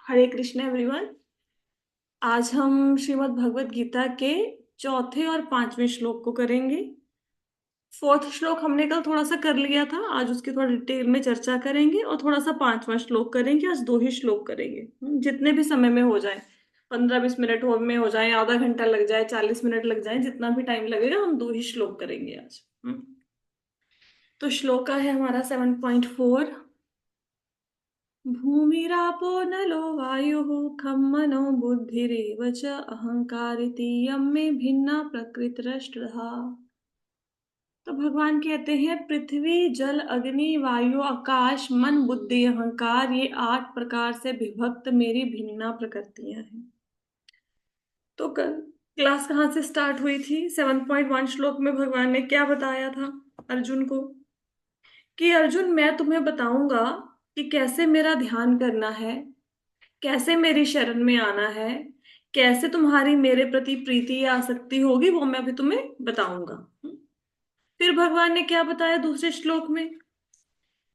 हरे Krishna everyone. आज हम श्रीमद् भगवत गीता के चौथे और पांचवें श्लोक को करेंगे। फोर्थ श्लोक हमने कल थोड़ा सा कर लिया था, आज उसकी थोड़ा डिटेल में चर्चा करेंगे और थोड़ा सा पांचवा श्लोक करेंगे। आज दो ही श्लोक करेंगे, जितने भी समय में हो जाए। 15-20 मिनट हो में हो जाए, आधा घंटा लग जाए, 40 मिनट लग जाए, जितना भी टाइम लगेगा हम दो ही श्लोक करेंगे आज। तो श्लोक का है हमारा 7.4। भूमिरापो नलो वायुः खं मनो बुद्धिरेव च अहंकार इति यं मे भिन्ना प्रकृतिरष्टधा। तो भगवान कहते हैं पृथ्वी जल अग्नि वायु आकाश मन बुद्धि अहंकार, ये 8 प्रकार से विभक्त मेरी भिन्ना प्रकृतियां हैं। तो कल क्लास कहाँ से स्टार्ट हुई थी? 7.1 श्लोक में भगवान ने क्या बताया था अर्जुन को कि अर्जुन मैं तुम्हें बताऊंगा कि कैसे मेरा ध्यान करना है, कैसे मेरी शरण में आना है, कैसे तुम्हारी मेरे प्रति प्रीति या आसक्ति होगी, वो मैं भी तुम्हें बताऊंगा। फिर भगवान ने क्या बताया दूसरे श्लोक में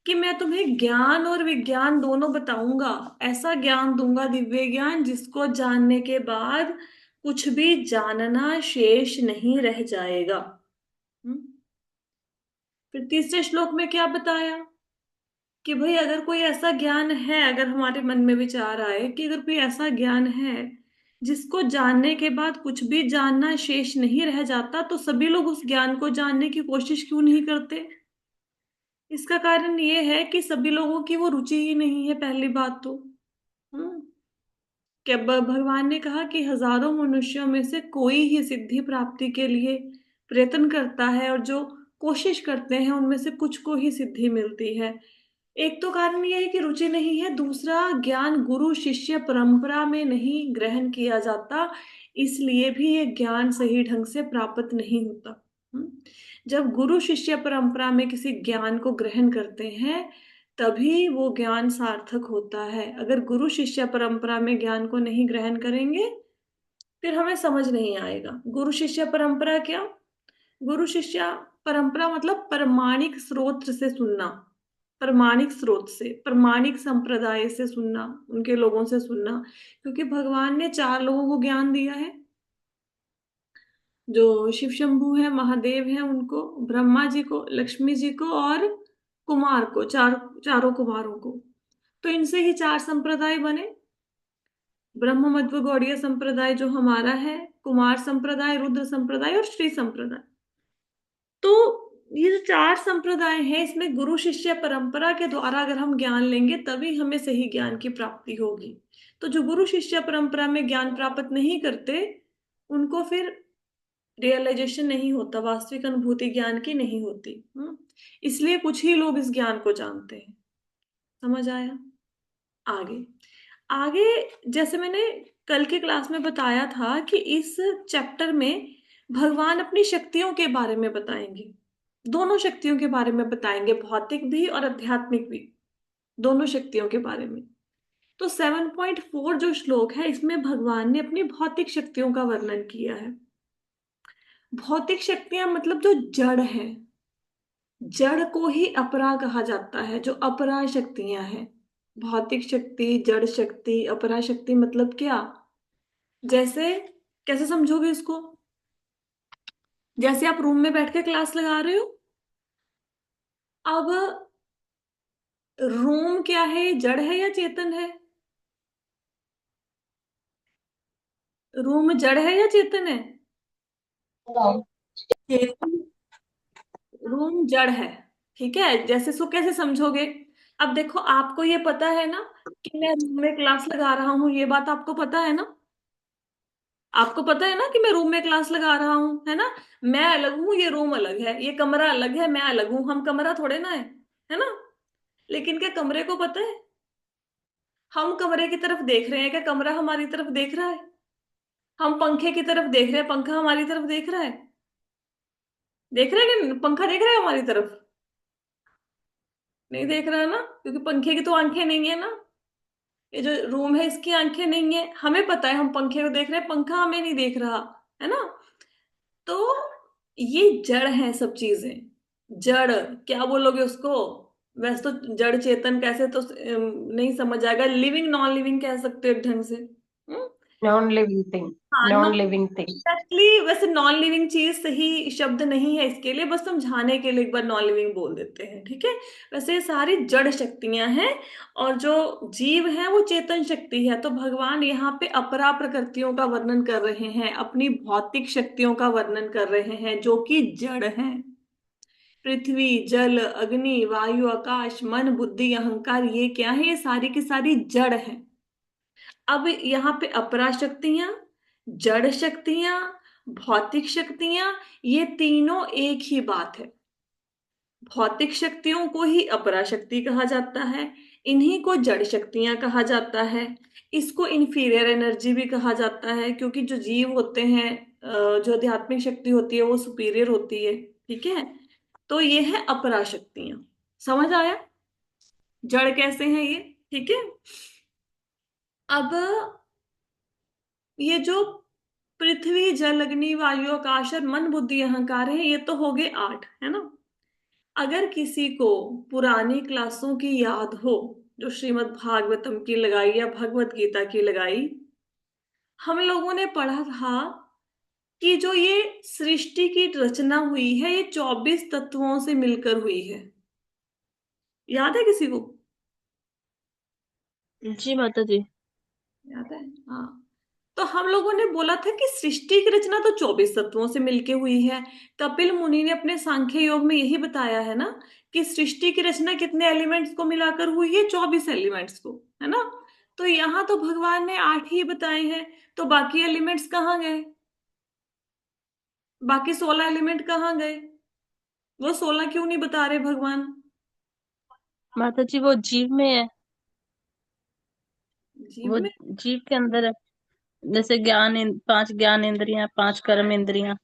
कि मैं तुम्हें ज्ञान और विज्ञान दोनों बताऊंगा। ऐसा ज्ञान दूंगा, दिव्य ज्ञान, जिसको जानने के बाद कुछ भी जानना शेष नहीं रह जाएगा। हम्म? फिर तीसरे श्लोक में क्या बताया कि भाई अगर कोई ऐसा ज्ञान है, अगर हमारे मन में विचार आए कि अगर कोई ऐसा ज्ञान है जिसको जानने के बाद कुछ भी जानना शेष नहीं रह जाता, तो सभी लोग उस ज्ञान को जानने की कोशिश क्यों नहीं करते? इसका कारण ये है कि सभी लोगों की वो रुचि ही नहीं है, पहली बात तो। हम्म क्या भगवान ने कहा कि हजारों मनुष्यों में से कोई ही सिद्धि प्राप्ति के लिए प्रयत्न करता है, और जो कोशिश करते हैं उनमें से कुछ को ही सिद्धि मिलती है। एक तो कारण यह है कि रुचि नहीं है, दूसरा ज्ञान गुरु शिष्य परंपरा में नहीं ग्रहण किया जाता, इसलिए भी ये ज्ञान सही ढंग से प्राप्त नहीं होता। हम्म? जब गुरु शिष्य परंपरा में किसी ज्ञान को ग्रहण करते हैं तभी वो ज्ञान सार्थक होता है। अगर गुरु शिष्य परंपरा में ज्ञान को नहीं ग्रहण करेंगे फिर हमें समझ नहीं आएगा। गुरु शिष्य परंपरा क्या? गुरु शिष्य परंपरा मतलब प्रमाणिक स्रोत से सुनना, प्रमाणिक स्रोत से, प्रमाणिक संप्रदाय से सुनना, उनके लोगों से सुनना। क्योंकि भगवान ने 4 लोगों को ज्ञान दिया है, जो शिव शंभु है, महादेव है, उनको, ब्रह्मा जी को, लक्ष्मी जी को और कुमार को, चारों कुमारों को। तो इनसे ही 4 संप्रदाय बने। ब्रह्म मध्व गौड़ीय संप्रदाय जो हमारा है, कुमार संप्रदाय, रुद्र संप्रदाय और श्री संप्रदाय। तो ये जो 4 संप्रदाय हैं, इसमें गुरु शिष्य परंपरा के द्वारा अगर हम ज्ञान लेंगे तभी हमें सही ज्ञान की प्राप्ति होगी। तो जो गुरु शिष्य परंपरा में ज्ञान प्राप्त नहीं करते उनको फिर रियलाइजेशन नहीं होता, वास्तविक अनुभूति ज्ञान की नहीं होती। इसलिए कुछ ही लोग इस ज्ञान को जानते हैं। समझ आया? आगे आगे जैसे मैंने कल की क्लास में बताया था कि इस चैप्टर में भगवान अपनी शक्तियों के बारे में बताएंगे, दोनों शक्तियों के बारे में बताएंगे, भौतिक भी और आध्यात्मिक भी, दोनों शक्तियों के बारे में। तो 7.4 जो श्लोक है इसमें भगवान ने अपनी भौतिक शक्तियों का वर्णन किया है। भौतिक शक्तियां मतलब जो जड़ है, जड़ को ही अपरा कहा जाता है, जो अपरा शक्तियां हैं। भौतिक शक्ति, जड़ शक्ति, अपरा शक्ति मतलब क्या? जैसे कैसे समझोगे इसको? जैसे आप रूम में बैठ के क्लास लगा रहे हो, अब रूम क्या है? जड़ है या चेतन है? रूम जड़ है या चेतन है? चेतन। रूम जड़ है। ठीक है, जैसे सो कैसे समझोगे? अब देखो, आपको ये पता है ना कि मैं रूम में क्लास लगा रहा हूँ, ये बात आपको पता है ना? आपको पता है ना कि मैं रूम में क्लास लगा रहा हूँ, है ना? मैं अलग हूँ, ये रूम अलग है, ये कमरा अलग है, मैं अलग हूँ, हम कमरा थोड़े ना है ना? लेकिन क्या कमरे को पता है? हम कमरे की तरफ देख रहे हैं, क्या कमरा हमारी तरफ देख रहा है? हम पंखे की तरफ देख रहे हैं, पंखा हमारी तरफ देख रहा है? देख रहा है कि पंखा देख रहा है हमारी तरफ? नहीं देख रहा है ना, क्योंकि पंखे की तो आंखें नहीं है ना। ये जो रूम है इसकी आंखें नहीं है। हमें पता है हम पंखे को देख रहे हैं, पंखा हमें नहीं देख रहा, है ना? तो ये जड़ है सब चीजें। जड़ क्या बोलोगे उसको? वैसे तो जड़ चेतन कैसे तो नहीं समझ आएगा, लिविंग नॉन लिविंग कह सकते हो एक ढंग से। Non living thing. हाँ, non non living thing. Exactly, वैसे नॉन लिविंग चीज सही शब्द नहीं है इसके लिए, बस समझाने के लिए एक बार नॉन लिविंग बोल देते हैं, ठीक है। वैसे ये सारी जड़ शक्तियां हैं, और जो जीव है वो चेतन शक्ति है। तो भगवान यहाँ पे अपरा प्रकृतियों का वर्णन कर रहे हैं, अपनी भौतिक शक्तियों का वर्णन कर रहे हैं जो कि जड़ हैं। पृथ्वी, जल, अग्नि, वायु, आकाश, मन, बुद्धि, अहंकार, ये क्या है? ये सारी की सारी जड़ है। अब यहाँ पे अपरा शक्तियां, जड़ शक्तियां, भौतिक शक्तियां, ये तीनों एक ही बात है। भौतिक शक्तियों को ही अपरा शक्ति कहा जाता है, इन्हीं को जड़ शक्तियां कहा जाता है। इसको इंफीरियर एनर्जी भी कहा जाता है, क्योंकि जो जीव होते हैं, जो आध्यात्मिक शक्ति होती है वो सुपीरियर होती है, ठीक है। तो ये है अपरा शक्तियां। समझ आया जड़ कैसे हैं ये? ठीक है। अब ये जो पृथ्वी, जल, अग्नि, वायु, आकाश और मन, बुद्धि, अहंकार है, ये तो हो गए 8, है ना। अगर किसी को पुरानी क्लासों की याद हो, जो श्रीमद् भागवतम की लगाई या भगवत गीता की लगाई, हम लोगों ने पढ़ा था कि जो ये सृष्टि की रचना हुई है ये 24 तत्वों से मिलकर हुई है। याद है किसी को? जी माता जी। याद है, हाँ। तो हम लोगों ने बोला था कि सृष्टि की रचना तो 24 तत्वों से मिलके हुई है। कपिल मुनि ने अपने सांख्य योग में यही बताया है ना, कि सृष्टि की रचना कितने एलिमेंट्स को मिलाकर हुई है? 24 एलिमेंट्स को, है ना। तो यहाँ तो भगवान ने 8 ही बताए हैं, तो बाकी एलिमेंट्स कहाँ गए? बाकी 16 एलिमेंट कहाँ गए? वो 16 क्यों नहीं बता रहे भगवान? माता जी वो जीव में है। जीव वो में? जीव के अंदर है। जैसे पांच ज्ञान इंद्रियां, पांच कर्म इंद्रियां।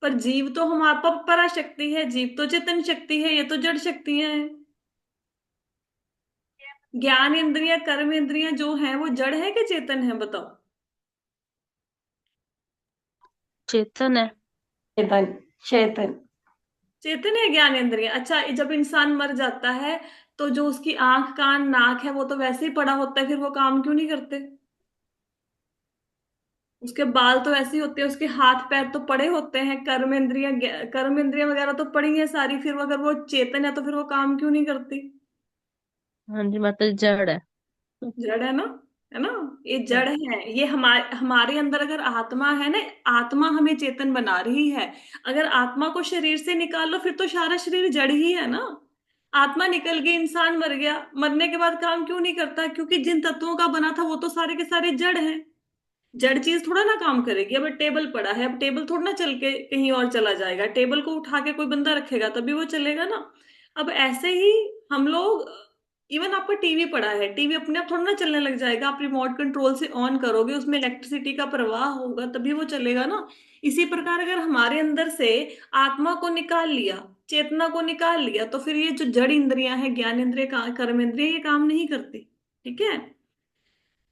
पर जीव तो हमारा परा शक्ति है, जीव तो चेतन शक्ति है, ये तो जड़ शक्तियां हैं। ज्ञान इंद्रियां, कर्म इंद्रियां जो हैं वो जड़ है कि चेतन है, बताओ। चेतन है। चेतन। चेतन। चेतन है ज्ञान इंद्रियां। अच्छा, जब इंसान मर जाता है तो जो उसकी आंख, कान, नाक है वो तो वैसे ही पड़ा होता है, फिर वो काम क्यों नहीं करते? उसके बाल तो ऐसे ही होते हैं, उसके हाथ पैर तो पड़े होते हैं, कर्म इंद्रियां वगैरह तो पड़ी हैं सारी, फिर अगर वो चेतन है तो फिर वो काम क्यों नहीं करती? हाँ जी माता जी, जड़ है। जड़ है ना, है ना। ये हाँ। जड़ है, ये हमारे हमारे अंदर अगर आत्मा है ना, आत्मा हमें चेतन बना रही है। अगर आत्मा को शरीर से निकाल लो फिर तो सारा शरीर जड़ ही है ना। आत्मा निकल गई, इंसान मर गया, मरने के बाद काम क्यों नहीं करता? क्योंकि जिन तत्वों का बना था वो तो सारे के सारे जड़ हैं। जड़ चीज थोड़ा ना काम करेगी। अब टेबल पड़ा है, अब टेबल थोड़ा ना चल के कहीं और चला जाएगा, टेबल को उठा के कोई बंदा रखेगा तभी वो चलेगा ना। अब ऐसे ही हम लोग, इवन आपका टीवी पड़ा है, टीवी अपने आप थोड़ा ना चलने लग जाएगा, आप रिमोट कंट्रोल से ऑन करोगे, उसमें इलेक्ट्रिसिटी का प्रवाह होगा तभी वो चलेगा ना। इसी प्रकार अगर हमारे अंदर से आत्मा को निकाल लिया, चेतना को निकाल लिया, तो फिर ये जो जड़ इंद्रियां हैं, ज्ञान इंद्रिय, कर्म इंद्रिय, ये काम नहीं करती, ठीक है।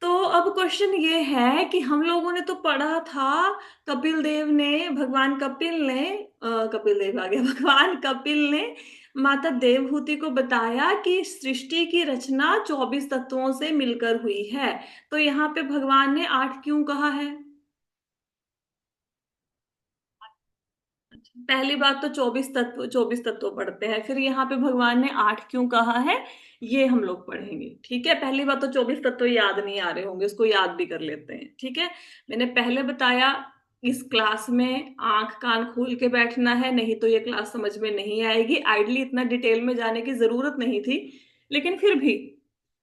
तो अब क्वेश्चन ये है कि हम लोगों ने तो पढ़ा था, कपिल देव ने, भगवान कपिल ने, कपिल देव आ गया, भगवान कपिल ने माता देवहूति को बताया कि सृष्टि की रचना 24 तत्वों से मिलकर हुई है। तो यहाँ पे भगवान ने 8 क्यों कहा है? पहली बात तो 24 तत्व पढ़ते हैं, फिर यहाँ पे भगवान ने 8 क्यों कहा है, ये हम लोग पढ़ेंगे, ठीक है। पहली बात तो 24 तत्व याद नहीं आ रहे होंगे, उसको याद भी कर लेते हैं, ठीक है। मैंने पहले बताया, इस क्लास में आंख कान खोल के बैठना है, नहीं तो ये क्लास समझ में नहीं आएगी। आइडली इतना डिटेल में जाने की जरूरत नहीं थी, लेकिन फिर भी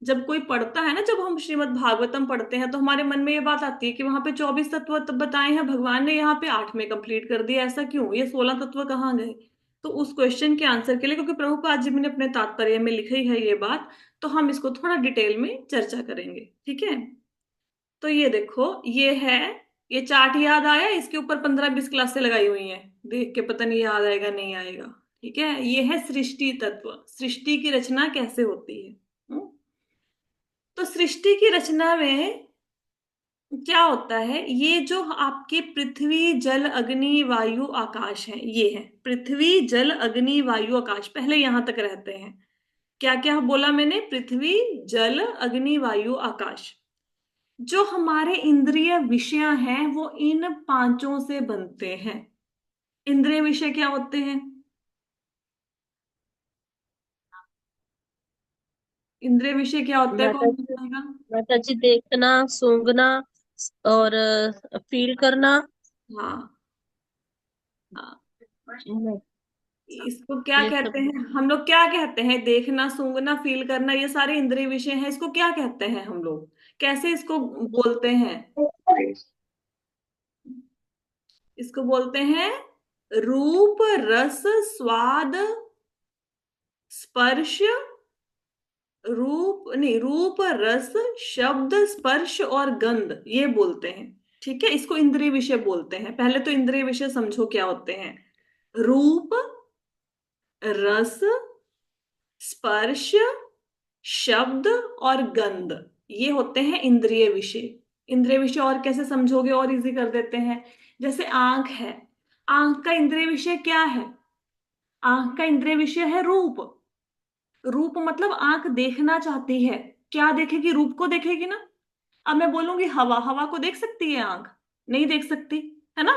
जब कोई पढ़ता है ना, जब हम श्रीमद् भागवतम पढ़ते हैं तो हमारे मन में ये बात आती है कि वहां पे 24 तत्व बताए हैं, भगवान ने यहाँ पे 8 में कंप्लीट कर दिया, ऐसा क्यों? ये 16 तत्व कहाँ गए? तो उस क्वेश्चन के आंसर के लिए, क्योंकि प्रभुपाद जी ने अपने तात्पर्य में लिखी है ये बात, तो हम इसको थोड़ा डिटेल में चर्चा करेंगे, ठीक है। तो ये देखो, ये है, ये चार्ट याद आया? इसके ऊपर 15-20 क्लासें लगाई हुई हैं, देख के पता नहीं याद आएगा नहीं आएगा, ठीक है। ये है सृष्टि तत्व, सृष्टि की रचना कैसे होती है। तो सृष्टि की रचना में क्या होता है? ये जो आपके पृथ्वी, जल, अग्नि, वायु, आकाश है, ये है पृथ्वी, जल, अग्नि, वायु, आकाश, पहले यहां तक रहते हैं। क्या क्या बोला मैंने? पृथ्वी, जल, अग्नि, वायु, आकाश। जो हमारे इंद्रिय विषय हैं वो इन पांचों से बनते हैं। इंद्रिय विषय क्या होते हैं? इंद्रिय विषय क्या होता है, माता कौन जी, बताएगा? माता जी देखना, सूंघना और फील करना। हाँ हाँ। नहीं, इसको क्या ये कहते सब। हैं हम लोग? क्या कहते हैं? देखना, सूंघना, फील करना, ये सारे इंद्रिय विषय हैं। इसको क्या कहते हैं हम लोग? कैसे इसको बोलते हैं? इसको बोलते हैं रूप, रस, स्वाद, स्पर्श। रूप नहीं, रूप, रस, शब्द, स्पर्श और गंध, ये बोलते हैं। ठीक है, इसको इंद्रिय विषय बोलते हैं। पहले तो इंद्रिय विषय समझो क्या होते हैं। रूप, रस, स्पर्श, शब्द और गंध, ये होते हैं इंद्रिय विषय। इंद्रिय विषय और कैसे समझोगे? और इजी कर देते हैं। जैसे आंख है, आंख का इंद्रिय विषय क्या है? आंख का इंद्रिय विषय है रूप। रूप मतलब आंख देखना चाहती है। क्या देखेगी? रूप को देखेगी ना। अब मैं बोलूंगी हवा, हवा को देख सकती है आंख? नहीं देख सकती, है ना।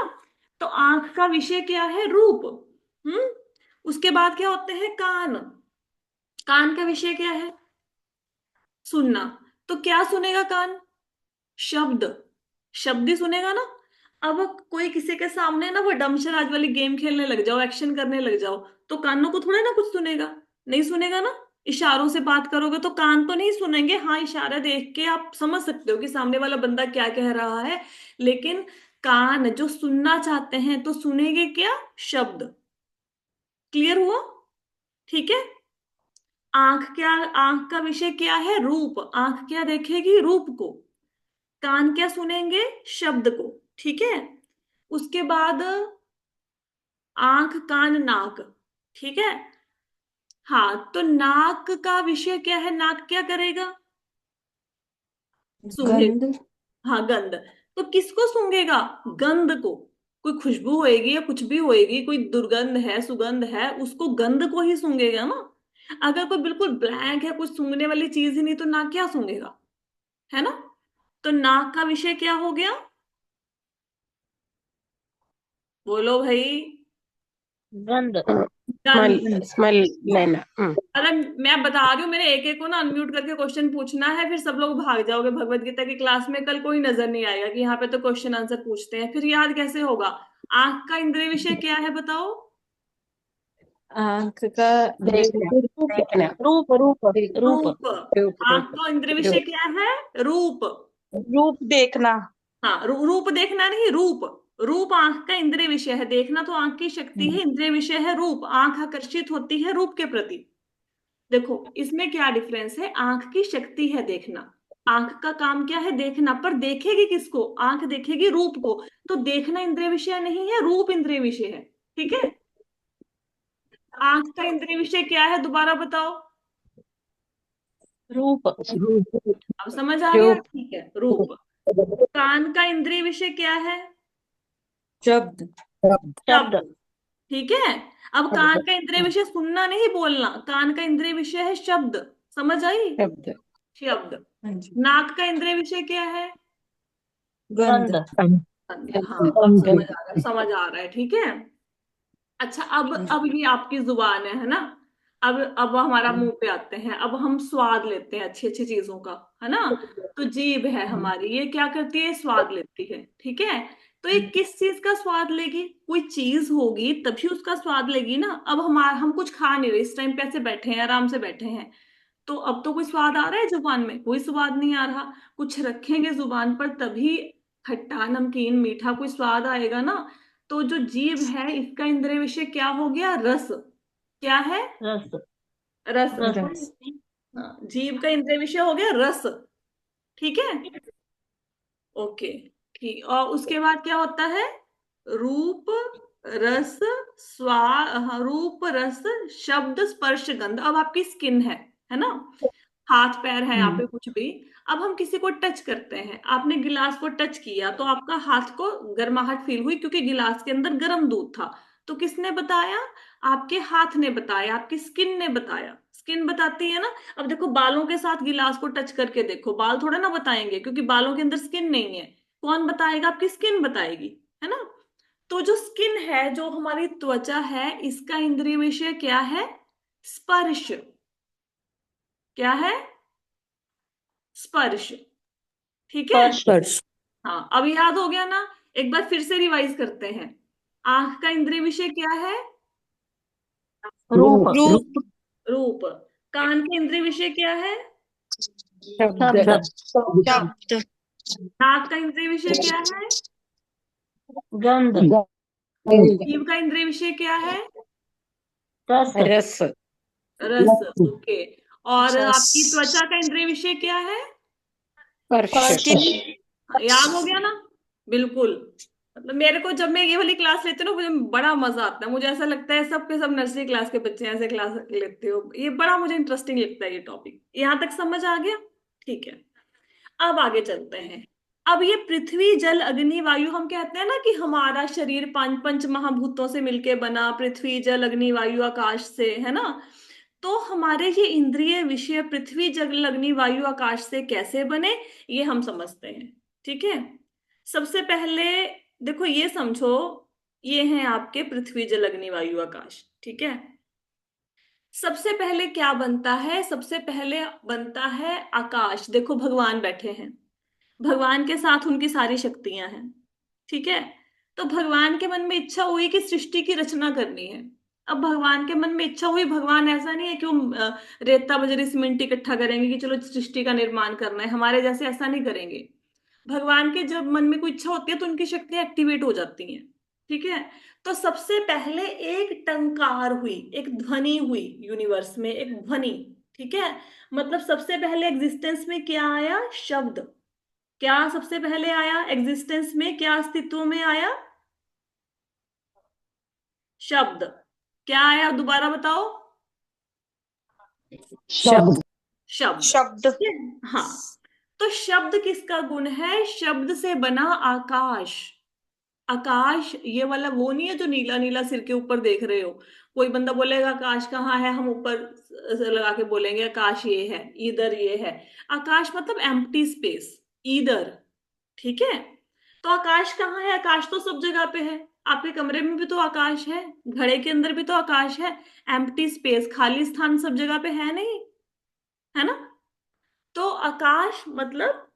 तो आंख का विषय क्या है? रूप। हम्म। उसके बाद क्या होते हैं? कान। कान का विषय क्या है? सुनना। तो क्या सुनेगा कान? शब्द। शब्द ही सुनेगा ना। अब कोई किसी के सामने ना वो डमशराज वाली गेम खेलने लग जाओ, एक्शन करने लग जाओ, तो कानों को थोड़ा ना कुछ सुनेगा। नहीं सुनेगा ना। इशारों से बात करोगे तो कान तो नहीं सुनेंगे। हाँ, इशारा देख के आप समझ सकते हो कि सामने वाला बंदा क्या कह रहा है। लेकिन कान जो सुनना चाहते हैं तो सुनेंगे क्या? शब्द। क्लियर हुआ? ठीक है। आंख क्या? आंख का विषय क्या है? रूप। आंख क्या देखेगी? रूप को। कान क्या सुनेंगे? शब्द को। ठीक है। उसके बाद आंख, कान, नाक। ठीक है। हाँ, तो नाक का विषय क्या है? नाक क्या करेगा? गंध। सूंघेगा। हाँ, गंध। तो किसको सूंघेगा? गंध को। कोई खुशबू होएगी या कुछ भी होएगी, कोई दुर्गंध है, सुगंध है, उसको गंध को ही सूंघेगा ना। अगर कोई बिल्कुल ब्लैंक है, कुछ सूंघने वाली चीज ही नहीं, तो नाक क्या सूंघेगा? है ना। तो नाक का विषय क्या हो गया? बोलो भाई। गंध। स्मेल। गंध। स्मेल लेना। अरे मैं बता रही हूँ, मेरे एक एक को ना अनम्यूट करके क्वेश्चन पूछना है, फिर सब लोग भाग जाओगे भगवत गीता की क्लास में। कल कोई नजर नहीं आएगा कि यहाँ पे तो क्वेश्चन आंसर पूछते हैं, फिर याद कैसे होगा? आंख का इंद्रिय विषय क्या है बताओ? आंख का देखना। रूप। देखना। रूप रूप रूप। रूप। रूप आंख रूप का इंद्रिय विषय रूप। क्या है? रूप। रूप देखना। हाँ, रूप देखना नहीं, रूप। रूप आंख का इंद्रिय विषय है। देखना तो आंख की शक्ति है, इंद्रिय विषय है रूप। आंख आकर्षित होती है रूप के प्रति। देखो इसमें क्या डिफरेंस है? आंख की शक्ति है देखना। आंख का काम क्या है? देखना। पर देखेगी किसको? आंख देखेगी रूप को। तो देखना इंद्रिय विषय नहीं है, रूप इंद्रिय विषय है। ठीक है। आंख का इंद्रिय विषय क्या है दोबारा बताओ? रूप। अब समझ आ गया? रूप। ठीक है, रूप। कान का इंद्रिय विषय क्या है? शब्द। शब्द। शब्द। ठीक है। अब कान का इंद्रिय विषय सुनना नहीं, बोलना। कान का इंद्रिय विषय है शब्द। समझ आई? शब्द। शब्द। हाँ जी। नाक का इंद्रिय विषय क्या है? गंध। गंध। हाँ, अब समझ आ रहा है, समझ आ रहा है। ठीक है। अच्छा, अब ये आपकी जुबान है ना। अब हमारा मुंह पे आते हैं। अब हम स्वाद लेते हैं अच्छी अच्छी चीजों का, है ना। तो जीभ है हमारी, ये क्या करती है? स्वाद लेती है। ठीक है। तो ये किस चीज का स्वाद लेगी? कोई चीज होगी तभी उसका स्वाद लेगी ना। अब हम कुछ खा नहीं रहे, इस टाइम पे ऐसे बैठे हैं, आराम से बैठे हैं। तो अब तो कोई स्वाद आ रहा है जुबान में? कोई स्वाद नहीं आ रहा। कुछ रखेंगे जुबान पर तभी खट्टा, नमकीन, मीठा कोई स्वाद आएगा ना। तो जो जीभ है इसका इंद्रिय विषय क्या हो गया? रस। क्या है? रस। रस। रस। रस। हाँ, जीभ का इंद्रिय विषय हो गया रस। ठीक है। ओके। ठीक। और उसके बाद क्या होता है? रूप, रस, स्वाद। हाँ, रूप, रस, शब्द, स्पर्श, गंध। अब आपकी स्किन है ना। हाथ पैर है, यहाँ पे कुछ भी। अब हम किसी को टच करते हैं। आपने गिलास को टच किया तो आपका हाथ को गर्माहट फील हुई, क्योंकि गिलास के अंदर गर्म दूध था। तो किसने बताया? आपके हाथ ने बताया, आपकी स्किन ने बताया। स्किन बताती है ना। अब देखो, बालों के साथ गिलास को टच करके देखो, बाल थोड़ा ना बताएंगे, क्योंकि बालों के अंदर स्किन नहीं है। कौन बताएगा? आपकी स्किन बताएगी, है ना। तो जो स्किन है, जो हमारी त्वचा है, इसका इंद्रिय विषय क्या है? स्पर्श। क्या है? स्पर्श। ठीक है। स्पर्श। स्पर्श। हाँ, अब याद हो गया ना। एक बार फिर से रिवाइज करते हैं। आंख का इंद्रिय विषय क्या है? रूप। रूप। रूप। रूप। कान के इंद्रिय विषय क्या है? शब्द। शब्द। शब्द। नाक का इंद्रिय विषय क्या है? गंध। गंध। जीभ का इंद्रिय विषय क्या है? रस। रस। रस। ओके। और रस। आपकी त्वचा का इंद्रिय विषय क्या है? स्पर्श। स्पर्श। स्किन। याद हो गया ना। बिल्कुल। मतलब मेरे को जब मैं ये वाली क्लास लेती हूँ ना, मुझे बड़ा मजा आता है। मुझे ऐसा लगता है सबके सब नर्सरी क्लास के बच्चे ऐसे क्लास लेते हो, ये बड़ा मुझे इंटरेस्टिंग लगता है ये टॉपिक। यहाँ तक समझ आ गया? ठीक है। अब आगे चलते हैं। अब ये पृथ्वी जल अग्नि वायु, हम कहते हैं ना कि हमारा शरीर पांच पंच महाभूतों से मिलके बना, पृथ्वी जल अग्नि वायु आकाश से, है ना। तो हमारे ये इंद्रिय विषय पृथ्वी जल अग्नि वायु आकाश से कैसे बने, ये हम समझते हैं। ठीक है। सबसे पहले देखो, ये समझो, ये हैं आपके पृथ्वी जल अग्नि वायु आकाश। ठीक है। सबसे पहले क्या बनता है? सबसे पहले बनता है आकाश। देखो, भगवान बैठे हैं, भगवान के साथ उनकी सारी शक्तियां हैं। ठीक है। तो भगवान के मन में इच्छा हुई कि सृष्टि की रचना करनी है। अब भगवान के मन में इच्छा हुई, भगवान ऐसा नहीं है कि वो रेता बजरी सीमेंट इकट्ठा करेंगे कि चलो सृष्टि का निर्माण करना है, हमारे जैसे ऐसा नहीं करेंगे। भगवान के जब मन में कोई इच्छा होती है तो उनकी शक्तियां एक्टिवेट हो जाती हैं। ठीक है। तो सबसे पहले एक टंकार हुई, एक ध्वनि हुई यूनिवर्स में, एक ध्वनि। ठीक है। मतलब सबसे पहले एग्जिस्टेंस में क्या आया? शब्द। क्या सबसे पहले आया एग्जिस्टेंस में? क्या अस्तित्व में आया? शब्द। क्या आया? दोबारा बताओ। शब्द। शब्द। शब्द। ठीक है? हाँ। तो शब्द किसका गुण है? शब्द से बना आकाश। आकाश ये वाला वो नहीं है जो नीला नीला सिर के ऊपर देख रहे हो। कोई बंदा बोलेगा आकाश कहाँ है, हम ऊपर लगा के बोलेंगे आकाश ये है, इधर ये है। आकाश मतलब एम्प्टी स्पेस, इधर। ठीक है। तो आकाश कहाँ है? आकाश तो सब जगह पे है। आपके कमरे में भी तो आकाश है, घड़े के अंदर भी तो आकाश है। एम्प्टी स्पेस, खाली स्थान सब जगह पे है नहीं, है ना। तो आकाश मतलब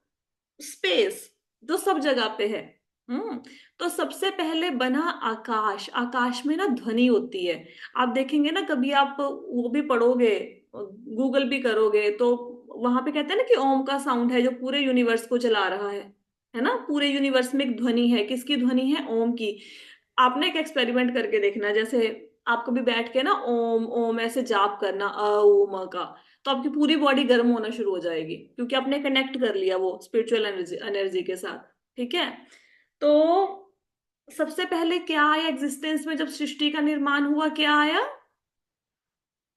स्पेस, जो सब जगह पे है। हम्म। तो सबसे पहले बना आकाश। आकाश में ना ध्वनि होती है। आप देखेंगे ना, कभी आप वो भी पढ़ोगे, गूगल भी करोगे, तो वहां पे कहते हैं ना कि ओम का साउंड है जो पूरे यूनिवर्स को चला रहा है ना। पूरे यूनिवर्स में एक ध्वनि है, किसकी ध्वनि है? ओम की। आपने एक एक्सपेरिमेंट करके देखना, जैसे आप कभी बैठ के ना ओम ओम ऐसे जाप करना, अ ओम का, तो आपकी पूरी बॉडी गर्म होना शुरू हो जाएगी, क्योंकि आपने कनेक्ट कर लिया वो स्पिरिचुअल एनर्जी एनर्जी के साथ। ठीक है। तो सबसे पहले क्या आया एग्जिस्टेंस में? जब सृष्टि का निर्माण हुआ, क्या आया?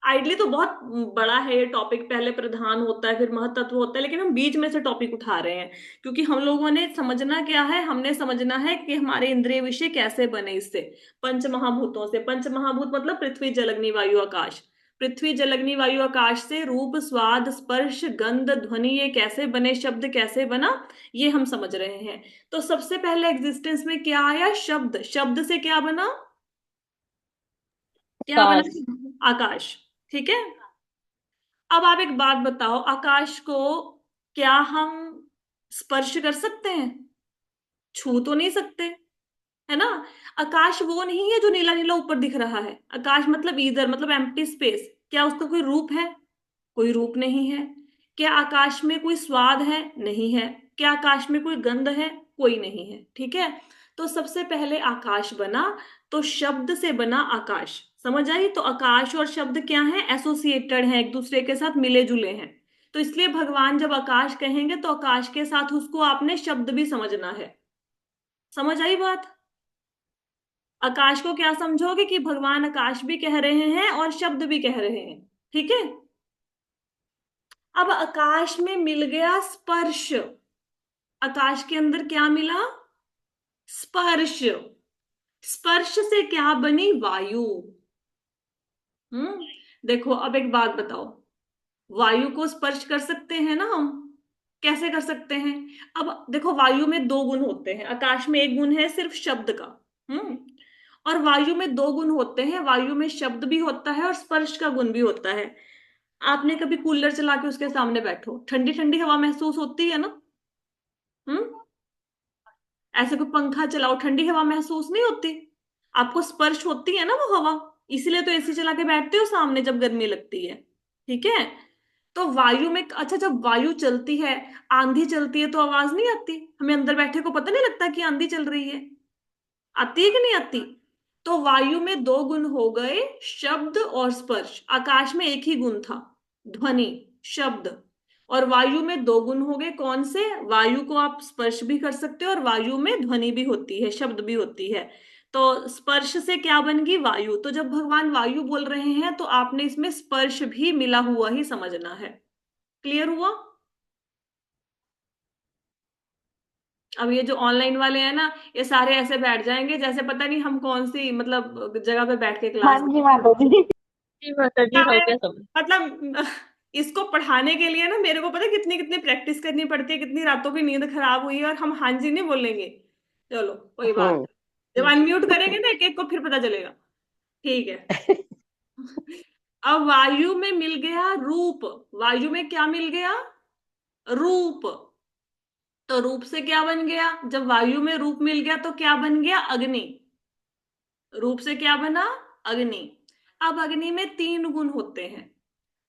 आइडली तो बहुत बड़ा है ये टॉपिक, पहले प्रधान होता है फिर महतत्व होता है, लेकिन हम बीच में से टॉपिक उठा रहे हैं, क्योंकि हम लोगों ने समझना क्या है? हमने समझना है कि हमारे इंद्रिय विषय कैसे बने इससे, पंच महाभूतों से। पंच महाभूत मतलब पृथ्वी जल अग्नि वायु आकाश। पृथ्वी जल अग्नि वायु आकाश से रूप स्वाद स्पर्श गंध ध्वनि ये कैसे बने, शब्द कैसे बना, ये हम समझ रहे हैं। तो सबसे पहले एग्जिस्टेंस में क्या आया? शब्द। शब्द से क्या बना? क्या आकाश। बना? आकाश। ठीक है। अब आप एक बात बताओ, आकाश को क्या हम स्पर्श कर सकते हैं? छू तो नहीं सकते, है ना। आकाश वो नहीं है जो नीला नीला ऊपर दिख रहा है। आकाश मतलब इधर, मतलब एम्प्टी स्पेस। क्या उसका कोई रूप है? कोई रूप नहीं है। क्या आकाश में कोई स्वाद है? नहीं है। क्या आकाश में कोई गंध है? कोई नहीं है। ठीक है। तो सबसे पहले आकाश बना, तो शब्द से बना आकाश। समझ आई? तो आकाश और शब्द क्या है? एसोसिएटेड हैं, एक दूसरे के साथ मिले जुले हैं। तो इसलिए भगवान जब आकाश कहेंगे तो आकाश के साथ उसको आपने शब्द भी समझना है। समझ आई बात? आकाश को क्या समझोगे कि भगवान आकाश भी कह रहे हैं और शब्द भी कह रहे हैं। ठीक है। अब आकाश में मिल गया स्पर्श। आकाश के अंदर क्या मिला? स्पर्श। स्पर्श से क्या बनी? वायु। देखो अब एक बात बताओ, वायु को स्पर्श कर सकते हैं ना हम? कैसे कर सकते हैं? अब देखो, वायु में दो गुण होते हैं, आकाश में एक गुण है सिर्फ शब्द का। हम्म और वायु में दो गुण होते हैं, वायु में शब्द भी होता है और स्पर्श का गुण भी होता है। आपने कभी कूलर चला के उसके सामने बैठो, ठंडी ठंडी हवा महसूस होती है ना? हम्म ऐसे कोई पंखा चलाओ, ठंडी हवा महसूस नहीं होती? आपको स्पर्श होती है ना वो हवा, इसीलिए तो एसी चला के बैठते हो सामने जब गर्मी लगती है। ठीक है? तो वायु में, अच्छा, जब वायु चलती है, आंधी चलती है तो आवाज नहीं आती? हमें अंदर बैठे को पता नहीं लगता कि आंधी चल रही है? आती है कि नहीं आती? तो वायु में दो गुण हो गए, शब्द और स्पर्श। आकाश में एक ही गुण था, ध्वनि, शब्द। और वायु में दो गुण हो गए, कौन से? वायु को आप स्पर्श भी कर सकते हो और वायु में ध्वनि भी होती है, शब्द भी होती है। तो स्पर्श से क्या बन गई? वायु। तो जब भगवान वायु बोल रहे हैं तो आपने इसमें स्पर्श भी मिला हुआ ही समझना है। क्लियर हुआ? अब ये जो ऑनलाइन वाले हैं ना, ये सारे ऐसे बैठ जाएंगे जैसे पता नहीं हम कौन सी मतलब जगह पे बैठ के हाँ क्लास। जी माता जी। जी माता जी, हो गया सब। मतलब इसको पढ़ाने के लिए ना मेरे को पता है कितनी कितनी प्रैक्टिस करनी पड़ती है, कितनी रातों की नींद खराब हुई है, और हम हाँ जी नहीं बोलेंगे। चलो कोई बात हम्म नहीं। जब अनम्यूट करेंगे ना एक एक को, फिर पता चलेगा। ठीक है। अब वायु में मिल गया रूप। वायु में क्या मिल गया? रूप। तो रूप से क्या बन गया? जब वायु में रूप मिल गया तो क्या बन गया? अग्नि। रूप से क्या बना? अग्नि। अब अग्नि में तीन गुण होते हैं,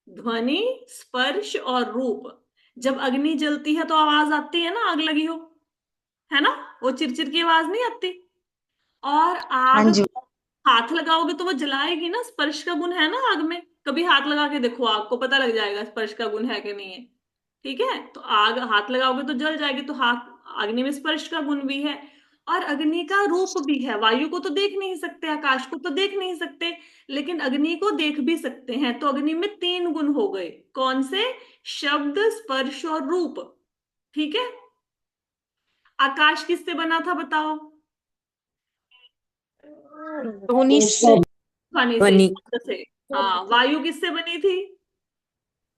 ध्वनि, स्पर्श और रूप। जब अग्नि जलती है तो आवाज आती है ना, आग लगी हो, है ना? वो चिरचिर की आवाज नहीं आती? और हाँ आग जी। को हाथ लगाओगे तो वो जलाएगी ना, स्पर्श का गुण है ना आग में। कभी हाथ लगा के देखो, आग को पता लग जाएगा स्पर्श का गुण है कि नहीं है। ठीक है? तो आग हाथ लगाओगे तो जल जाएगी, तो हाथ, अग्नि में स्पर्श का गुण भी है। और अग्नि का रूप भी है। वायु को तो देख नहीं सकते, आकाश को तो देख नहीं सकते, लेकिन अग्नि को देख भी सकते हैं। तो अग्नि में तीन गुण हो गए, कौन से? शब्द, स्पर्श और रूप। ठीक है? आकाश किससे बना था बताओ? ध्वनि से। ध्वनि से, ध्वनि। शब्द से। हाँ, वायु किससे बनी थी?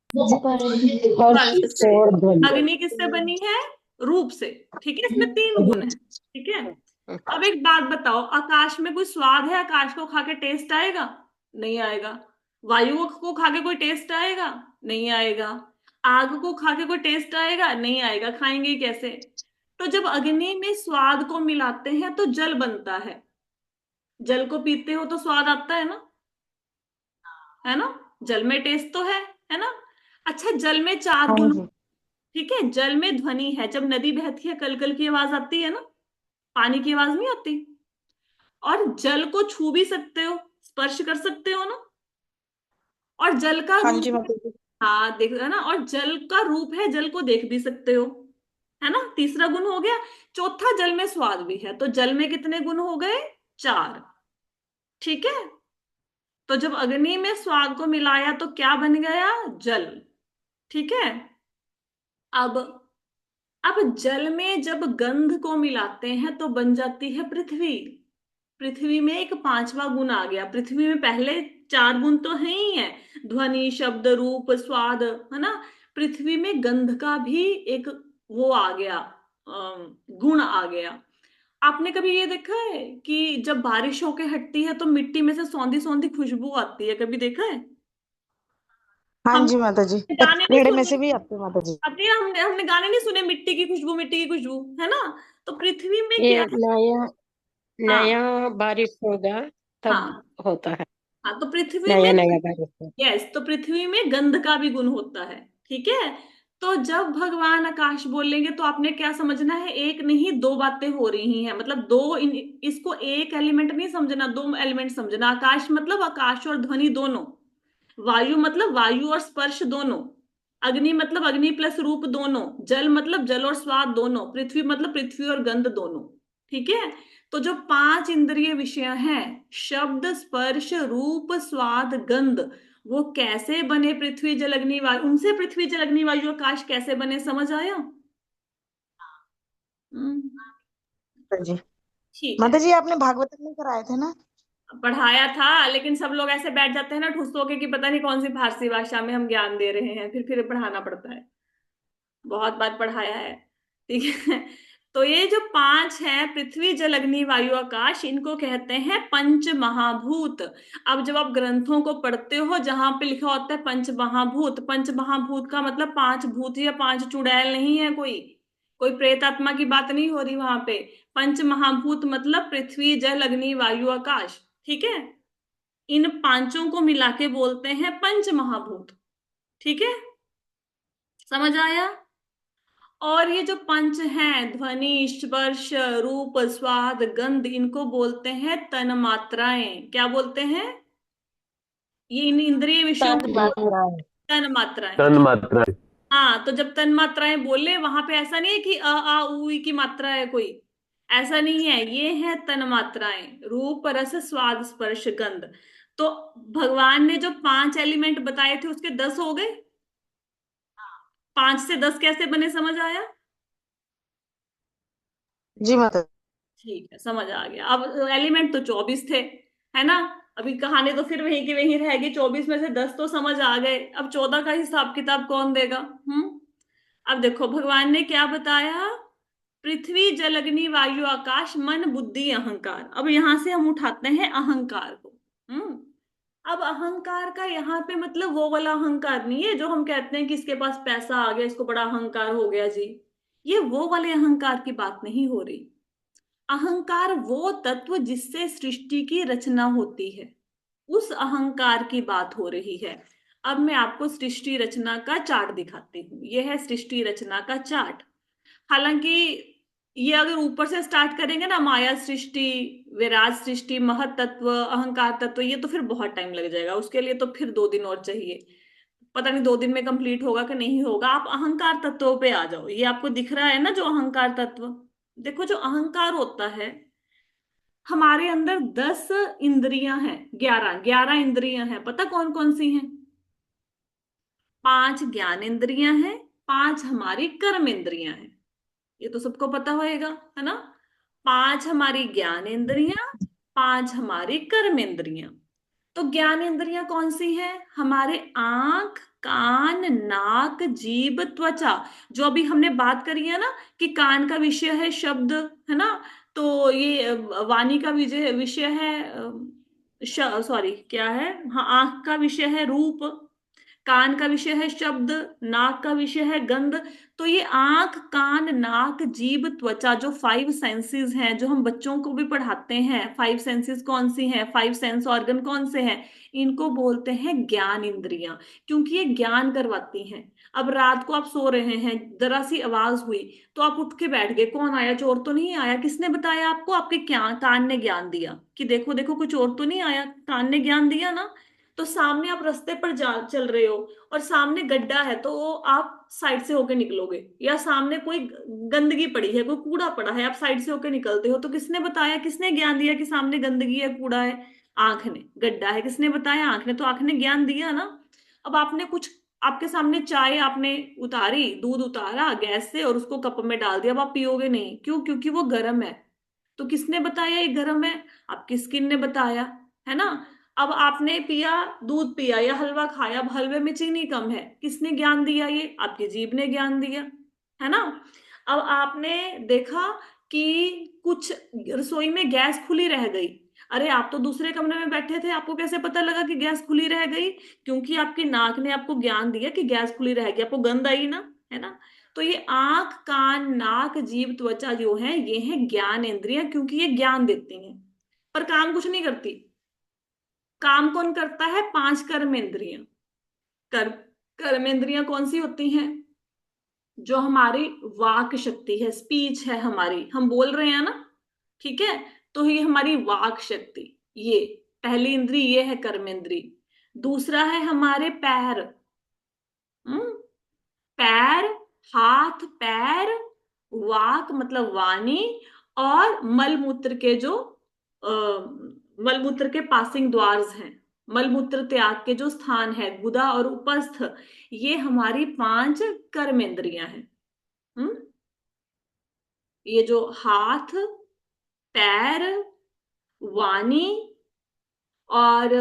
स्पर्श स्पर्श से। और ध्वनि। अग्नि किससे बनी है? रूप से। ठीक है, इसमें तीन गुण है। ठीक है? अब एक बात बताओ, आकाश में कोई स्वाद है? आकाश को खा के टेस्ट आएगा? नहीं आएगा। वायु को खा के कोई टेस्ट आएगा? नहीं आएगा। आग को खा के कोई टेस्ट आएगा? नहीं आएगा। खाएंगे ही कैसे? तो जब अग्नि में स्वाद को मिलाते हैं तो जल बनता है। जल को पीते हो तो स्वाद आता है ना? जल में टेस्ट तो है ना? अच्छा, जल में चार हाँ गुण। जी। ठीक है, जल में ध्वनि है, जब नदी बहती है कल कल की आवाज आती है ना, पानी की आवाज नहीं आती? और जल को छू भी सकते हो, स्पर्श कर सकते हो ना? और जल का हाँ जी रूप, माता जी। हाँ देख है ना, और जल का रूप है, जल को देख भी सकते हो, है ना? तीसरा गुण हो गया। चौथा, जल में स्वाद भी है, तो जल में कितने गुण हो गए? चार। ठीक है? तो जब अग्नि में स्वाद को मिलाया तो क्या बन गया? जल। ठीक है? अब जल में जब गंध को मिलाते हैं तो बन जाती है पृथ्वी। पृथ्वी में एक पांचवा गुण आ गया। पृथ्वी में पहले चार गुण तो है ही है, ध्वनि, शब्द, रूप, स्वाद, है ना? पृथ्वी में गंध का भी एक वो आ गया, गुण आ गया। आपने कभी ये देखा है कि जब बारिश होके हटती है तो मिट्टी में से सौंधी सौंधी खुशबू आती है? कभी देखा है? हाँ हम जी माता जी, गाने नहीं पेड़ में सुने? से भी आते हैं माता जी। अपने हमने हमने गाने नहीं सुने, मिट्टी की खुशबू, मिट्टी की खुशबू, है ना? तो पृथ्वी में ये क्या? नया हाँ, नया बारिश होगा तब हाँ, होता है। हाँ। तो पृथ्वी में, नया नया बारिश होगा। यस, तो पृथ्वी में गंध का भी गुण होता है। ठीक है? तो जब भगवान आकाश बोलेंगे तो आपने क्या समझना है? एक नहीं, दो बातें हो रही हैं, मतलब दो इसको एक एलिमेंट नहीं समझना, दो एलिमेंट समझना। आकाश मतलब आकाश और ध्वनि दोनों। वायु मतलब वायु और स्पर्श दोनों। अग्नि मतलब अग्नि प्लस रूप दोनों। जल मतलब जल और स्वाद दोनों। पृथ्वी मतलब पृथ्वी और गंध दोनों। ठीक है? तो जो पांच इंद्रिय विषय हैं, शब्द, स्पर्श, रूप, स्वाद, गंध, वो कैसे बने? पृथ्वी जल अग्नि वायु, उनसे पृथ्वी जल अग्नि वायु आकाश कैसे बने? समझ आया? हम्म माता जी। ठीक है। माता जी आपने भागवतम में कराए थे ना? पढ़ाया था, लेकिन सब लोग ऐसे बैठ जाते हैं ना ठुस होके कि पता नहीं कौन सी फारसी भाषा में हम ज्ञान दे रहे हैं, फिर पढ़ाना पड़ता है। बहुत बार पढ़ाया है। ठीक है। तो ये जो पांच हैं, पृथ्वी जल अग्नि वायु आकाश, इनको कहते हैं पंच महाभूत। अब जब आप ग्रंथों को पढ़ते हो जहां पे लिखा होता है पंच महाभूत, पंच महाभूत का मतलब पांच भूत या पांच चुड़ैल नहीं है, कोई कोई प्रेत आत्मा की बात नहीं हो रही वहां पे। पंच महाभूत मतलब पृथ्वी जल अग्नि वायु आकाश। ठीक है। इन पांचों को मिला के बोलते हैं पंच महाभूत। ठीक है, समझ आया? और ये जो पंच हैं, ध्वनि स्पर्श रूप स्वाद गंध, इनको बोलते हैं तन मात्राएं। क्या बोलते हैं? ये इन इंद्रिय विषयों तन को बोलते मात्रा है। हैं तन मात्राएं। तन तो मात्रा। हाँ, तो जब तन मात्राएं बोले वहां पे ऐसा नहीं है कि अ आ उ ई की मात्रा है कोई, ऐसा नहीं है। ये है तन मात्राएं, रूप रस स्वाद स्पर्श गंध। तो भगवान ने जो पांच एलिमेंट बताए थे उसके 10 हो गए। 5 से 10 कैसे बने, समझ आया? जी माता ठीक है, समझ आ गया। अब एलिमेंट तो 24 थे, है ना? अभी कहानी तो फिर वहीं की वहीं रहेगी। 24 में से 10 तो समझ आ गए, अब 14 का हिसाब किताब कौन देगा? अब देखो भगवान ने क्या बताया। पृथ्वी जल अग्नि वायु आकाश मन बुद्धि अहंकार। अब यहां से हम उठाते हैं अहंकार को। हम्म अब अहंकार का यहाँ पे मतलब वो वाला अहंकार नहीं है जो हम कहते हैं कि इसके पास पैसा आ गया, इसको बड़ा अहंकार हो गया जी। ये वो वाले अहंकार की बात नहीं हो रही। अहंकार वो तत्व जिससे सृष्टि की रचना होती है, उस अहंकार की बात हो रही है। अब मैं आपको सृष्टि रचना का चार्ट दिखाती हूँ। यह है सृष्टि रचना का चार्ट। हालांकि ये अगर ऊपर से स्टार्ट करेंगे ना, माया सृष्टि, विराट सृष्टि, महत तत्व, अहंकार तत्व, ये तो फिर बहुत टाइम लग जाएगा। उसके लिए तो फिर 2 दिन और चाहिए। पता नहीं 2 दिन में कंप्लीट होगा कि नहीं होगा। आप अहंकार तत्वों पे आ जाओ। ये आपको दिख रहा है ना जो अहंकार तत्व। देखो जो अहंकार होता है, हमारे अंदर 10 इंद्रियां हैं, 11 इंद्रियां हैं। पता कौन कौन सी हैं? 5 ज्ञान इंद्रियां हैं, 5 हमारी कर्म इंद्रियां हैं। ये तो सबको पता होएगा, है ना? 5 हमारी ज्ञान इंद्रियां, 5 हमारी कर्म इंद्रियां। तो ज्ञान इंद्रियां कौन सी हैं? हमारे आंख, कान, नाक, जीभ, त्वचा। जो अभी हमने बात करी है ना कि कान का विषय है शब्द, है ना? तो ये वाणी का विजय विषय है, सॉरी क्या है, हाँ, आंख का विषय है रूप, कान का विषय है शब्द, नाक का विषय है गंध। तो ये आंख, कान, नाक, जीभ, त्वचा, जो 5 सेंसेस हैं, जो हम बच्चों को भी पढ़ाते हैं, 5 सेंसेस कौन सी हैं, 5 सेंस ऑर्गन कौन से हैं, इनको बोलते हैं ज्ञान इंद्रियां। क्योंकि ये ज्ञान करवाती हैं। अब रात को आप सो रहे हैं, जरा सी आवाज हुई तो आप उठ के बैठ गए, कौन आया? चोर तो नहीं आया। किसने बताया आपको? आपके क्या कान ने ज्ञान दिया कि देखो देखो कोई चोर तो नहीं आया। कान ने ज्ञान दिया ना। तो सामने आप रास्ते पर जा चल रहे हो और सामने गड्ढा है तो आप साइड से होके निकलोगे, या सामने कोई गंदगी पड़ी है, कोई कूड़ा पड़ा है, आप साइड से होके निकलते हो। तो किसने बताया, किसने ज्ञान दिया कि सामने गंदगी है, कूड़ा है? आंख ने। गड्ढा है, किसने बताया? आंख ने। तो आंख ने ज्ञान दिया ना। अब आपने कुछ, आपके सामने चाय आपने उतारी, दूध उतारा गैस से और उसको कप में डाल दिया, अब आप पियोगे नहीं। क्यों? क्योंकि वो गर्म है। तो किसने बताया ये गर्म है? आपकी स्किन ने बताया, है ना? अब आपने पिया, दूध पिया या हलवा खाया, अब हलवे में चीनी कम है, किसने ज्ञान दिया? ये आपकी जीभ ने ज्ञान दिया, है ना? अब आपने देखा कि कुछ रसोई में गैस खुली रह गई। अरे आप तो दूसरे कमरे में बैठे थे, आपको कैसे पता लगा कि गैस खुली रह गई? क्योंकि आपकी नाक ने आपको ज्ञान दिया कि गैस खुली रह गई, आपको गंध आई ना, है ना? तो ये आंख, कान, नाक, जीभ, त्वचा जो है, ये है ज्ञान इंद्रियां, क्योंकि ये ज्ञान देती हैं। पर काम कुछ नहीं करती। काम कौन करता है? 5 कर्म इंद्रियां। कर कर्म इंद्रियां कौन सी होती हैं? जो हमारी वाक शक्ति है, स्पीच है हमारी, हम बोल रहे हैं ना, ठीक है? तो ये हमारी वाक शक्ति, ये पहली इंद्री, ये है कर्म इंद्री। दूसरा है हमारे पैर। हम्म पैर, हाथ, पैर, वाक मतलब वाणी, और मलमूत्र के जो मलमूत्र के पासिंग द्वार्स हैं, मलमूत्र त्याग के जो स्थान है, गुदा और उपस्थ, ये हमारी 5 कर्म इंद्रियां हैं। हम्म ये जो हाथ, पैर, वाणी और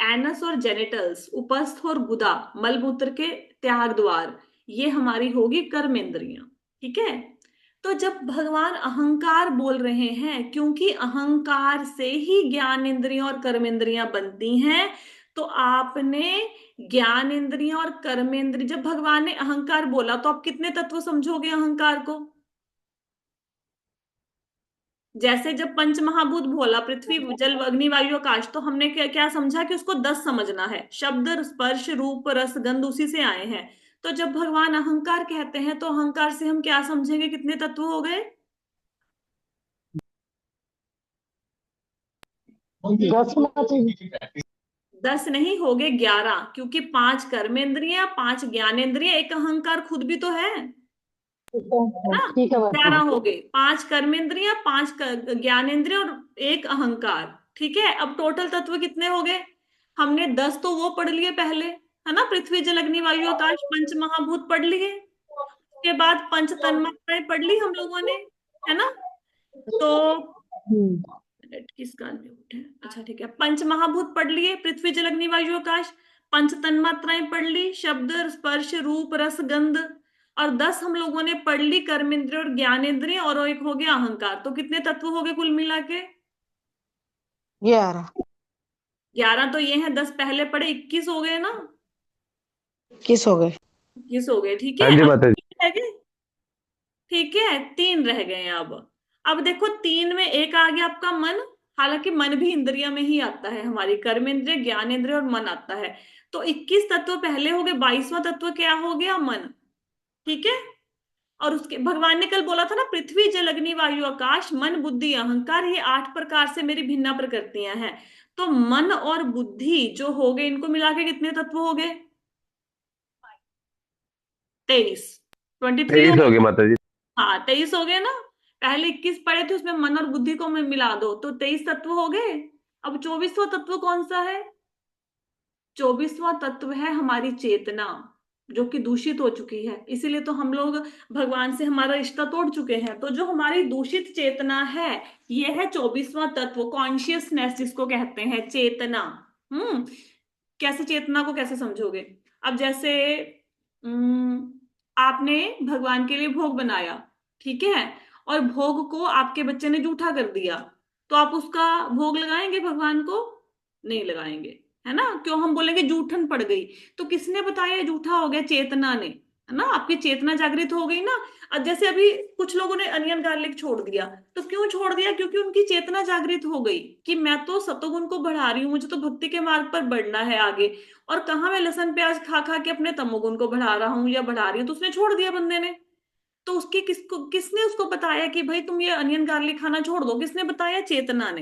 एनस और जेनिटल्स, उपस्थ और गुदा, मलमूत्र के त्याग द्वार, ये हमारी होगी कर्मेंद्रियां। ठीक है। तो जब भगवान अहंकार बोल रहे हैं, क्योंकि अहंकार से ही ज्ञान इंद्रियां और कर्मेंद्रियां बनती हैं, तो आपने ज्ञान इंद्रियां और कर्मेंद्रिय, जब भगवान ने अहंकार बोला तो आप कितने तत्व समझोगे अहंकार को? जैसे जब पंच महाभूत बोला, पृथ्वी जल अग्नि वायु आकाश, तो हमने क्या क्या समझा कि उसको 10 समझना है। शब्द स्पर्श रूप रस गंध उसी से आए हैं। तो जब भगवान अहंकार कहते हैं तो अहंकार से हम क्या समझेंगे, कितने तत्व हो गए? 10 माता जी। 10 नहीं, हो गए 11, क्योंकि 5 कर्मेंद्रियां, 5 ज्ञानेंद्रियां, एक अहंकार खुद भी तो है ना। ठीक है माता 11 जी। हो गए, 5 कर्मेंद्रियां, 5 ज्ञानेंद्रिय और एक अहंकार। ठीक है। अब टोटल तत्व कितने हो गए? हमने 10 तो वो पढ़ लिए पहले, है ना, पृथ्वी जल अग्नि वायु आकाश, पंच महाभूत पढ़ लिए। उसके बाद पंच तन्मात्राएं पढ़ ली हम लोगों ने, है ना। तो मिनट, किसका म्यूट है? अच्छा ठीक है, पंच महाभूत पढ़ लिए, पृथ्वी जल अग्नि वायु आकाश। पंच तन्मात्राएं पढ़ ली, शब्द स्पर्श रूप रस गंध। और 10 हम लोगों ने पढ़ ली कर्मेंद्रिय और ज्ञानेंद्रिय, और एक हो गया अहंकार। तो कितने तत्व हो गए कुल मिला के? 11। 11 तो ये हैं, 10 पहले पढ़े, 21 हो गए ना। 21 हो गए। 21 हो गए। ठीक हाँ है। जी अब माता जी। 3 रह गए। ठीक है, 3 रह गए हैं अब देखो, 3 में एक आ गया आपका मन। हालांकि मन भी इंद्रिया में ही आता है, हमारी कर्मेंद्रिय ज्ञानेंद्रिय और मन आता है। तो 21 तत्व पहले हो गए, 22वां तत्व क्या हो गया? मन। ठीक है। और उसके भगवान ने कल बोला था ना, पृथ्वी जल अग्नि वायु आकाश मन बुद्धि अहंकार, ये 8 प्रकार से मेरी भिन्ना प्रकृतियां हैं। तो मन और बुद्धि जो हो गए, इनको मिला के कितने तत्व हो गए? 23। 23 हो 23 हो गए। गए माता जी। हाँ 23 हो गए ना। पहले 21 पढ़े थे, उसमें मन और बुद्धि को मैं मिला दो तो 23 तत्व हो गए। अब 24वां तत्व कौन सा है? 24वां तत्व है हमारी चेतना, जो कि दूषित हो चुकी है। इसीलिए तो हम लोग भगवान से हमारा रिश्ता तोड़ चुके हैं। तो जो हमारी दूषित चेतना है, ये है 24वां तत्व, कॉन्शियसनेस जिसको कहते हैं, चेतना। हम्म। कैसे चेतना को कैसे समझोगे? अब जैसे आपने भगवान के लिए भोग बनाया, ठीक है, और भोग को आपके बच्चे ने जूठा कर दिया, तो आप उसका भोग लगाएंगे भगवान को? नहीं लगाएंगे, है ना। क्यों? हम बोलेंगे जूठन पड़ गई। तो किसने बताया ये जूठा हो गया? चेतना ने, है ना। आपकी चेतना जागृत हो गई ना। अब जैसे अभी कुछ लोगों ने अनियन गार्लिक छोड़ दिया, तो क्यों छोड़ दिया? क्योंकि उनकी चेतना जागृत हो गई कि मैं तो सतोगुण को बढ़ा रही हूँ, मुझे तो भक्ति के मार्ग पर बढ़ना है आगे। और कहाँ मैं लहसुन प्याज खा खा के अपने तमोगुण को बढ़ा रहा हूँ या बढ़ा रही हूँ, तो उसने छोड़ दिया बंदे ने। तो उसकी किसने उसको बताया कि भाई तुम ये अनियन गार्लिक खाना छोड़ दो? किसने बताया? चेतना ने।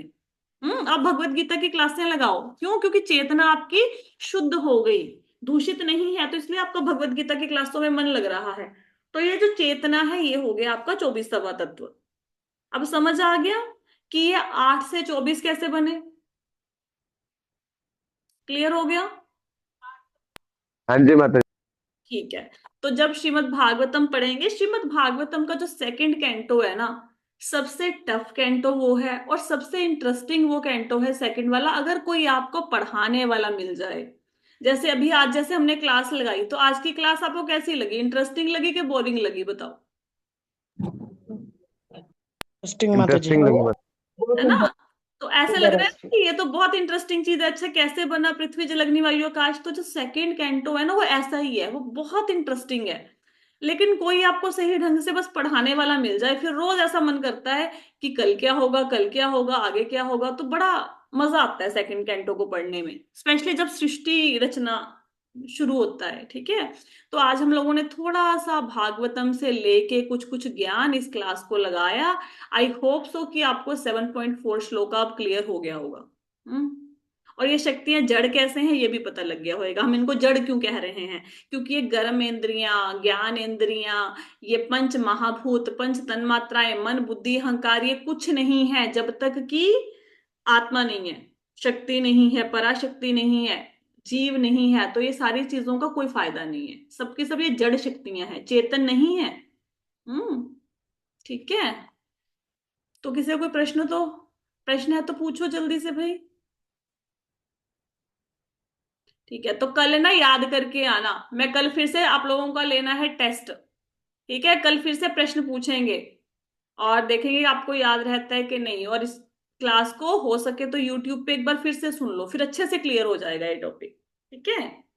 आप भगवत गीता की क्लासें लगाओ। क्यों? क्योंकि चेतना आपकी शुद्ध हो गई, दूषित नहीं है, तो इसलिए आपका भगवत गीता की क्लासों में मन लग रहा है। तो ये जो चेतना है, ये हो गया आपका 24वां तत्व। अब समझ आ गया कि ये 8 से 24 कैसे बने? क्लियर हो गया? हाँ जी माता जी। ठीक है। तो जब श्रीमद् भागवतम पढ़ेंगे, श्रीमद् भागवतम का जो सेकंड कैंटो है ना, सबसे टफ कैंटो वो है, और सबसे इंटरेस्टिंग वो कैंटो है सेकंड वाला, अगर कोई आपको पढ़ाने वाला मिल जाए। जैसे अभी आज जैसे हमने क्लास लगाई, तो आज की क्लास आपको कैसी लगी? इंटरेस्टिंग लगी कि बोरिंग लगी? बताओ। इंटरेस्टिंग माता जी। इंटरेस्टिंग लगी माता। है ना। तो ऐसे लग रहा है कि ये तो बहुत इंटरेस्टिंग चीज है, अच्छा कैसे बना पृथ्वी जल अग्नि वायु आकाश? तो जो सेकंड कैंटो है ना, वो ऐसा ही है, वो बहुत इंटरेस्टिंग है। लेकिन कोई आपको सही ढंग से बस पढ़ाने वाला मिल जाए, फिर रोज ऐसा मन करता है कि कल क्या होगा, कल क्या होगा, आगे क्या होगा। तो बड़ा मजा आता है सेकंड कैंटो को पढ़ने में, स्पेशली जब सृष्टि रचना शुरू होता है। ठीक है। तो आज हम लोगों ने थोड़ा सा भागवतम से लेके कुछ कुछ ज्ञान इस क्लास को लगाया। आई होप सो कि आपको 7.4 श्लोक अब क्लियर हो गया होगा। हम्म। और ये शक्तियां जड़ कैसे हैं, ये भी पता लग गया होगा, हम इनको जड़ क्यों कह रहे हैं। क्योंकि ये गर्म इंद्रियां, ज्ञान इंद्रियां, ये पंच महाभूत, पंच तन्मात्राएं, मन बुद्धि अहंकार, ये कुछ नहीं है जब तक कि आत्मा नहीं है, शक्ति नहीं है, पराशक्ति नहीं है, जीव नहीं है। तो ये सारी चीजों का कोई फायदा नहीं है, सबकी सब ये जड़ शक्तियां हैं, चेतन नहीं है। हम्म। ठीक है। तो किसी का कोई प्रश्न है तो पूछो जल्दी से भाई। ठीक है, तो कल ना याद करके आना। मैं कल फिर से आप लोगों का लेना है टेस्ट। ठीक है, कल फिर से प्रश्न पूछेंगे और देखेंगे कि आपको याद रहता है कि नहीं। और इस क्लास को हो सके तो यूट्यूब पे एक बार फिर से सुन लो, फिर अच्छे से क्लियर हो जाएगा ये टॉपिक। ठीक है।